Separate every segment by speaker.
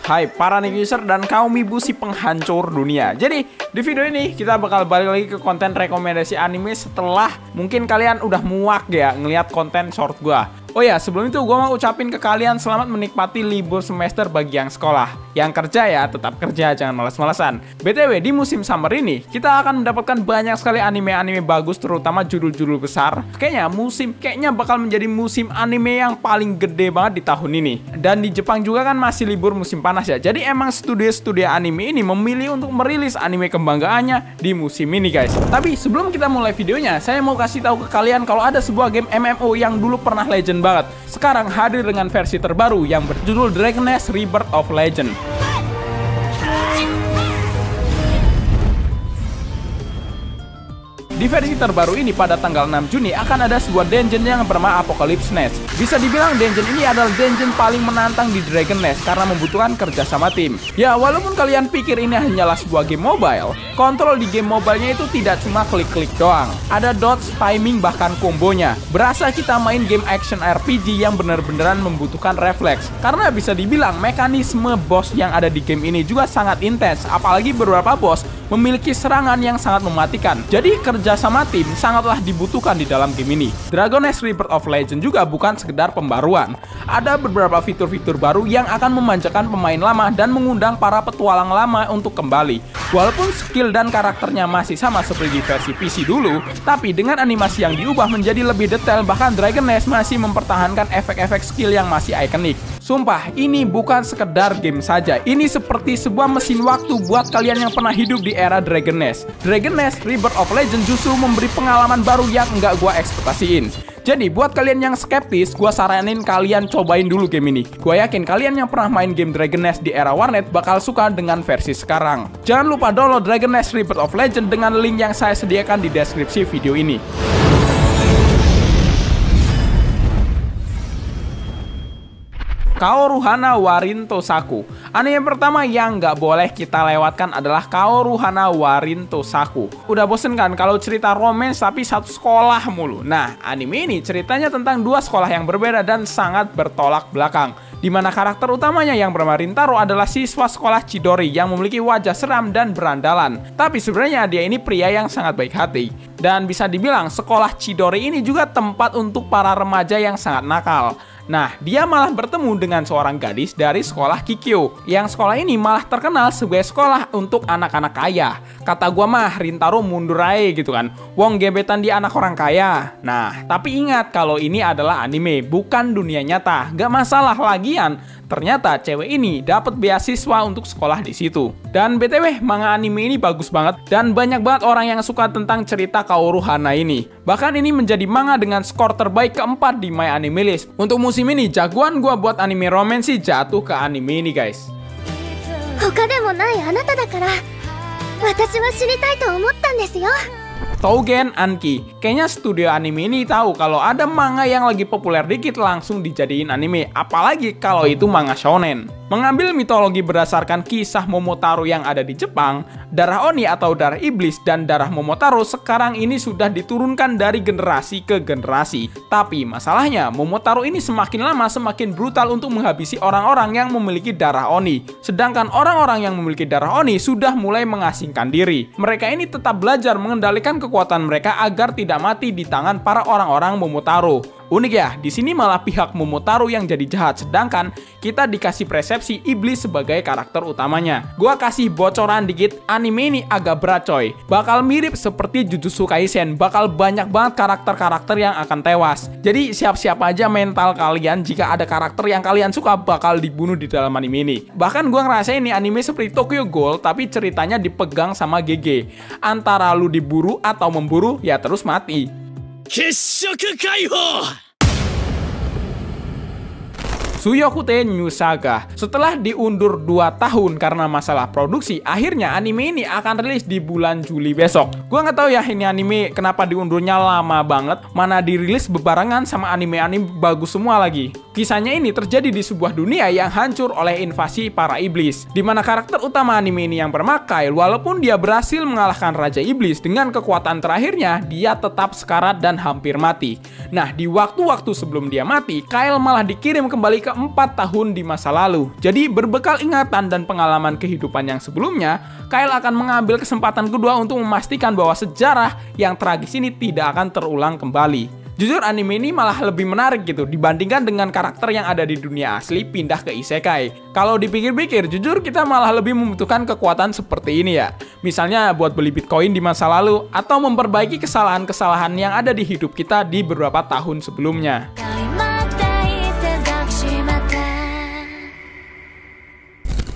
Speaker 1: Hai para user dan kaum ibu si penghancur dunia. Jadi di video ini kita bakal balik lagi ke konten rekomendasi anime setelah mungkin kalian udah muak ya ngelihat konten short gua. Oh ya, sebelum itu gue mau ucapin ke kalian selamat menikmati libur semester bagi yang sekolah. Yang kerja ya, tetap kerja, jangan malas-malasan. BTW, di musim summer ini, kita akan mendapatkan banyak sekali anime-anime bagus, terutama judul-judul besar. Kayaknya bakal menjadi musim anime yang paling gede banget di tahun ini. Dan di Jepang juga kan masih libur musim panas ya. Jadi emang studio-studio anime ini memilih untuk merilis anime kebanggaannya di musim ini guys. Tapi sebelum kita mulai videonya, saya mau kasih tahu ke kalian kalau ada sebuah game MMO yang dulu pernah legend banget. Sekarang hadir dengan versi terbaru yang berjudul Dragon Nest Rebirth of Legend. Di versi terbaru ini pada tanggal 6 Juni akan ada sebuah dungeon yang bernama Apocalypse Nest. Bisa dibilang dungeon ini adalah dungeon paling menantang di Dragon Nest karena membutuhkan kerjasama tim. Ya, walaupun kalian pikir ini hanyalah sebuah game mobile, kontrol di game mobilenya itu tidak cuma klik-klik doang. Ada dodge, timing, bahkan kombonya. Berasa kita main game action RPG yang bener-beneran membutuhkan refleks. Karena bisa dibilang mekanisme boss yang ada di game ini juga sangat intens, apalagi beberapa boss memiliki serangan yang sangat mematikan. Jadi kerja sama tim sangatlah dibutuhkan di dalam game ini. Dragon Nest Rebirth of Legend juga bukan sekedar pembaruan. Ada beberapa fitur-fitur baru yang akan memanjakan pemain lama dan mengundang para petualang lama untuk kembali. Walaupun skill dan karakternya masih sama seperti di versi PC dulu, tapi dengan animasi yang diubah menjadi lebih detail, bahkan Dragon Nest masih mempertahankan efek-efek skill yang masih ikonik. Sumpah, ini bukan sekedar game saja. Ini seperti sebuah mesin waktu buat kalian yang pernah hidup di era Dragon Nest. Dragon Nest Rebirth of Legend justru memberi pengalaman baru yang nggak gua ekspektasiin. Jadi buat kalian yang skeptis, gua saranin kalian cobain dulu game ini. Gua yakin kalian yang pernah main game Dragon Nest di era warnet bakal suka dengan versi sekarang. Jangan lupa download Dragon Nest Rebirth of Legend dengan link yang saya sediakan di deskripsi video ini. Kaoru Hana Warin Tosaku. Anime pertama yang nggak boleh kita lewatkan adalah Kaoru Hana Warin Tosaku. Udah bosen kan kalau cerita romance tapi satu sekolah mulu? Nah, anime ini ceritanya tentang dua sekolah yang berbeda dan sangat bertolak belakang. Di mana karakter utamanya yang bernama Rintaro adalah siswa sekolah Chidori yang memiliki wajah seram dan berandalan. Tapi sebenarnya dia ini pria yang sangat baik hati. Dan bisa dibilang sekolah Chidori ini juga tempat untuk para remaja yang sangat nakal. Nah, dia malah bertemu dengan seorang gadis dari sekolah Kikyo. Yang sekolah ini malah terkenal sebagai sekolah untuk anak-anak kaya. Kata gua mah, Rintaro mundur aja gitu kan. Wong gebetan di anak orang kaya. Nah, tapi ingat kalau ini adalah anime, bukan dunia nyata. Gak masalah lagian. Ternyata cewek ini dapat beasiswa untuk sekolah di situ. Dan BTW, manga anime ini bagus banget dan banyak banget orang yang suka tentang cerita Kaoru Hana ini. Bahkan ini menjadi manga dengan skor terbaik keempat di My Anime List. Untuk musim ini, jagoan gua buat anime romance sih jatuh ke anime ini guys. Tougen Anki. Kayaknya studio anime ini tahu kalau ada manga yang lagi populer dikit langsung dijadiin anime, apalagi kalau itu manga shonen. Mengambil mitologi berdasarkan kisah Momotaro yang ada di Jepang, darah Oni atau darah iblis dan darah Momotaro sekarang ini sudah diturunkan dari generasi ke generasi. Tapi masalahnya, Momotaro ini semakin lama semakin brutal untuk menghabisi orang-orang yang memiliki darah Oni. Sedangkan orang-orang yang memiliki darah Oni sudah mulai mengasingkan diri. Mereka ini tetap belajar mengendalikan kekuatan mereka agar tidak mati di tangan para orang-orang Momotaro. Unik ya, di sini malah pihak Momotaro yang jadi jahat, sedangkan kita dikasih persepsi iblis sebagai karakter utamanya. Gua kasih bocoran dikit, anime ini agak berat coy. Bakal mirip seperti Jujutsu Kaisen, bakal banyak banget karakter-karakter yang akan tewas. Jadi siap-siap aja mental kalian jika ada karakter yang kalian suka bakal dibunuh di dalam anime ini. Bahkan gua ngerasain ini anime seperti Tokyo Ghoul, tapi ceritanya dipegang sama GG. Antara lu diburu atau memburu, ya terus mati. Suyokute New Saga. Setelah diundur 2 tahun karena masalah produksi, akhirnya anime ini akan rilis di bulan Juli besok. Gua nggak tahu ya ini anime kenapa diundurnya lama banget, mana dirilis bebarengan sama anime-anime bagus semua lagi. Kisahnya ini terjadi di sebuah dunia yang hancur oleh invasi para iblis, di mana karakter utama anime ini yang bernama Kyle, walaupun dia berhasil mengalahkan Raja Iblis dengan kekuatan terakhirnya, dia tetap sekarat dan hampir mati. Nah, di waktu-waktu sebelum dia mati, Kyle malah dikirim kembali ke 4 tahun di masa lalu. Jadi berbekal ingatan dan pengalaman kehidupan yang sebelumnya, Kyle akan mengambil kesempatan kedua untuk memastikan bahwa sejarah yang tragis ini tidak akan terulang kembali. Jujur anime ini malah lebih menarik gitu dibandingkan dengan karakter yang ada di dunia asli pindah ke isekai. Kalau dipikir-pikir, jujur kita malah lebih membutuhkan kekuatan seperti ini ya. Misalnya buat beli Bitcoin di masa lalu atau memperbaiki kesalahan-kesalahan yang ada di hidup kita di beberapa tahun sebelumnya.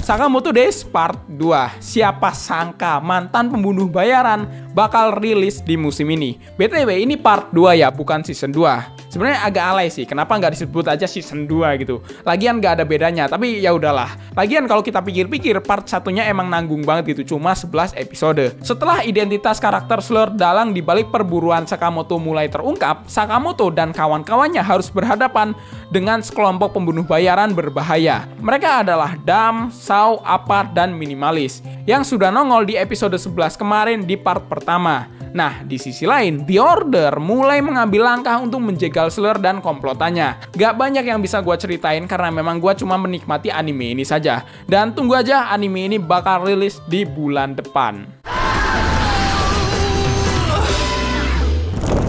Speaker 1: Sakamoto Days Part 2. Siapa sangka mantan pembunuh bayaran bakal rilis di musim ini. BTW ini Part 2 ya, bukan Season 2. Sebenarnya agak alay sih, kenapa nggak disebut aja Season 2 gitu. Lagian nggak ada bedanya, tapi ya udahlah. Lagian kalau kita pikir-pikir, part satunya emang nanggung banget gitu, cuma 11 episode. Setelah identitas karakter Slur dalang dibalik perburuan Sakamoto mulai terungkap, Sakamoto dan kawan-kawannya harus berhadapan dengan sekelompok pembunuh bayaran berbahaya. Mereka adalah Dam, Sao, Apart, dan Minimalis yang sudah nongol di episode 11 kemarin di part pertama. Nah, di sisi lain, The Order mulai mengambil langkah untuk menjegal Slur dan komplotannya. Gak banyak yang bisa gue ceritain karena memang gue cuma menikmati anime ini saja. Dan tunggu aja anime ini bakal rilis di bulan depan.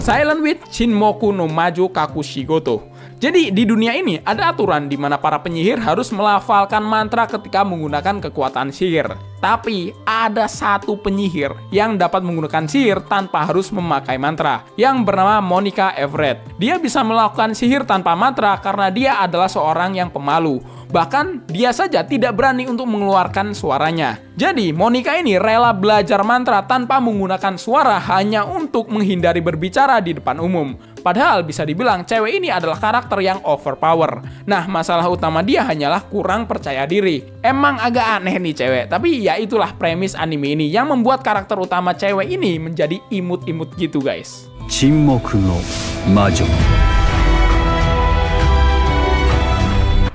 Speaker 1: Silent Witch Shinmoku no Majo Kakushigoto. Jadi di dunia ini ada aturan di mana para penyihir harus melafalkan mantra ketika menggunakan kekuatan sihir. Tapi ada satu penyihir yang dapat menggunakan sihir tanpa harus memakai mantra, yang bernama Monica Everett. Dia bisa melakukan sihir tanpa mantra karena dia adalah seorang yang pemalu. Bahkan dia saja tidak berani untuk mengeluarkan suaranya. Jadi Monica ini rela belajar mantra tanpa menggunakan suara hanya untuk menghindari berbicara di depan umum. Padahal bisa dibilang cewek ini adalah karakter yang overpower. Nah, masalah utama dia hanyalah kurang percaya diri. Emang agak aneh nih cewek, tapi ya itulah premis anime ini yang membuat karakter utama cewek ini menjadi imut-imut gitu guys. Shinmoku no Majo.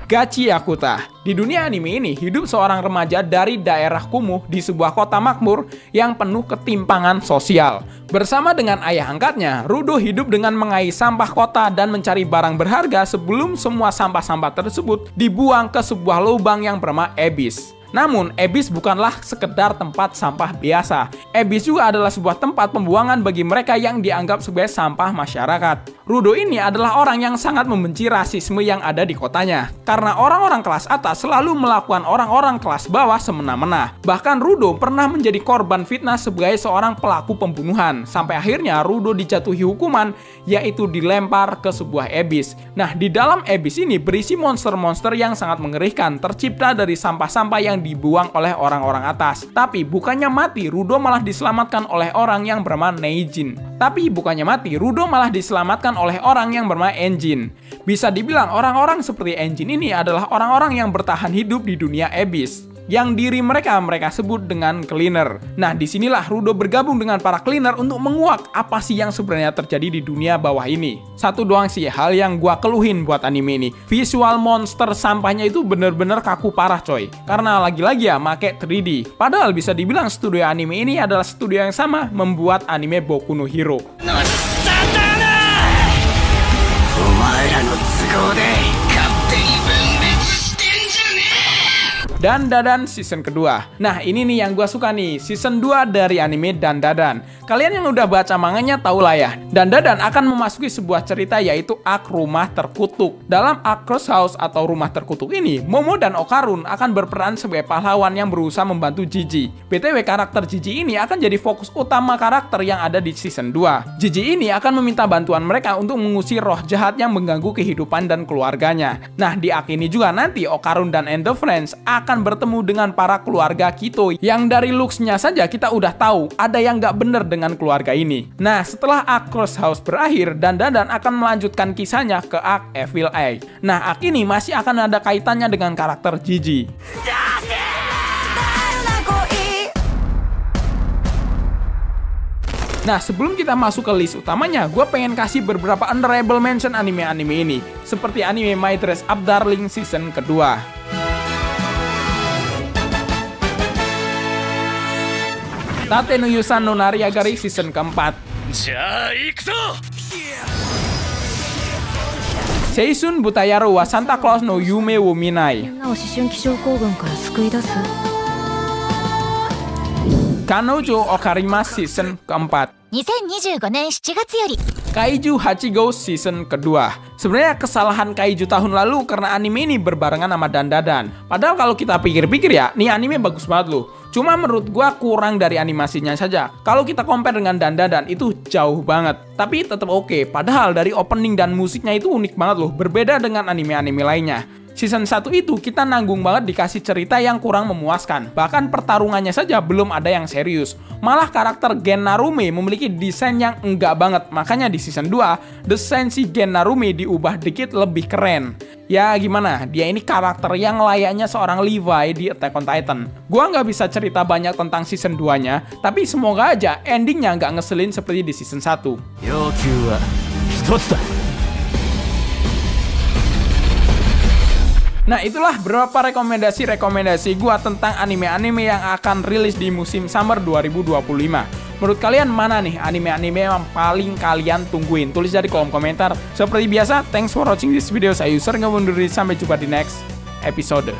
Speaker 1: Gachi Akuta. Di dunia anime ini, hidup seorang remaja dari daerah kumuh di sebuah kota makmur yang penuh ketimpangan sosial. Bersama dengan ayah angkatnya, Rudo hidup dengan mengais sampah kota dan mencari barang berharga sebelum semua sampah-sampah tersebut dibuang ke sebuah lubang yang bernama Abyss. Namun, Abyss bukanlah sekedar tempat sampah biasa. Abyss juga adalah sebuah tempat pembuangan bagi mereka yang dianggap sebagai sampah masyarakat. Rudo ini adalah orang yang sangat membenci rasisme yang ada di kotanya. Karena orang-orang kelas atas selalu melakukan orang-orang kelas bawah semena-mena. Bahkan Rudo pernah menjadi korban fitnah sebagai seorang pelaku pembunuhan. Sampai akhirnya Rudo dijatuhi hukuman, yaitu dilempar ke sebuah Abyss. Nah, di dalam Abyss ini berisi monster-monster yang sangat mengerikan, tercipta dari sampah-sampah yang dibuang oleh orang-orang atas. Tapi bukannya mati, Rudo malah diselamatkan oleh orang yang bernama Neijin. Rudo malah diselamatkan oleh orang yang bernama Enjin. Bisa dibilang orang-orang seperti Enjin ini adalah orang-orang yang bertahan hidup di dunia Abyss, yang diri mereka sebut dengan cleaner. Nah, disinilah Rudo bergabung dengan para cleaner untuk menguak apa sih yang sebenarnya terjadi di dunia bawah ini. Satu doang sih hal yang gua keluhin buat anime ini. Visual monster sampahnya itu bener-bener kaku parah coy. Karena lagi-lagi ya make 3D. Padahal bisa dibilang studio anime ini adalah studio yang sama membuat anime Boku no Hero. Dandadan season kedua. Nah, ini nih yang gue suka nih, season 2 dari anime Dandadan. Kalian yang udah baca manganya tau lah ya, Dandadan akan memasuki sebuah cerita yaitu arc Rumah Terkutuk. Dalam arc Curse House atau Rumah Terkutuk ini, Momo dan Okarun akan berperan sebagai pahlawan yang berusaha membantu Jiji. BTW karakter Jiji ini akan jadi fokus utama karakter yang ada di season 2. Jiji ini akan meminta bantuan mereka untuk mengusir roh jahat yang mengganggu kehidupan dan keluarganya. Nah, di arc ini juga nanti Okarun dan And the Friends akan bertemu dengan para keluarga Kito yang dari looks-nya saja kita udah tahu ada yang nggak bener dengan keluarga ini. Nah, setelah arc Curse House berakhir, Dandadan akan melanjutkan kisahnya ke arc Evil Eye. Nah, arc ini masih akan ada kaitannya dengan karakter Jiji. Nah, sebelum kita masuk ke list utamanya, gue pengen kasih beberapa honorable mention anime-anime ini, seperti anime My Dress Up Darling season kedua. Tate no Yusan no Nariagari season keempat. Seisun Butayaru wa Santa Claus no Yume wo Minai. Kanojo Okarimasu season keempat.
Speaker 2: 2025年7月より
Speaker 1: Kaiju Hachigo season kedua. Sebenarnya kesalahan Kaiju tahun lalu karena anime ini berbarengan sama Dandadan. Padahal kalau kita pikir-pikir ya, nih anime bagus banget loh. Cuma menurut gua kurang dari animasinya saja. Kalau kita compare dengan Dandadan itu jauh banget. Tapi tetap oke. Padahal dari opening dan musiknya itu unik banget loh. Berbeda dengan anime-anime lainnya. Season 1 itu kita nanggung banget dikasih cerita yang kurang memuaskan. Bahkan pertarungannya saja belum ada yang serius. Malah karakter Gen Narume memiliki desain yang enggak banget. Makanya di season 2, desain si Gen Narume diubah dikit lebih keren. Ya gimana, dia ini karakter yang layaknya seorang Levi di Attack on Titan. Gua nggak bisa cerita banyak tentang season 2-nya, tapi semoga aja endingnya nggak ngeselin seperti di season 1. Nah, itulah beberapa rekomendasi gua tentang anime-anime yang akan rilis di musim summer 2025. Menurut kalian mana nih anime-anime yang paling kalian tungguin? Tulis di kolom komentar. Seperti biasa, thanks for watching this video. Saya User nggak mundur diri. Sampai jumpa di next episode.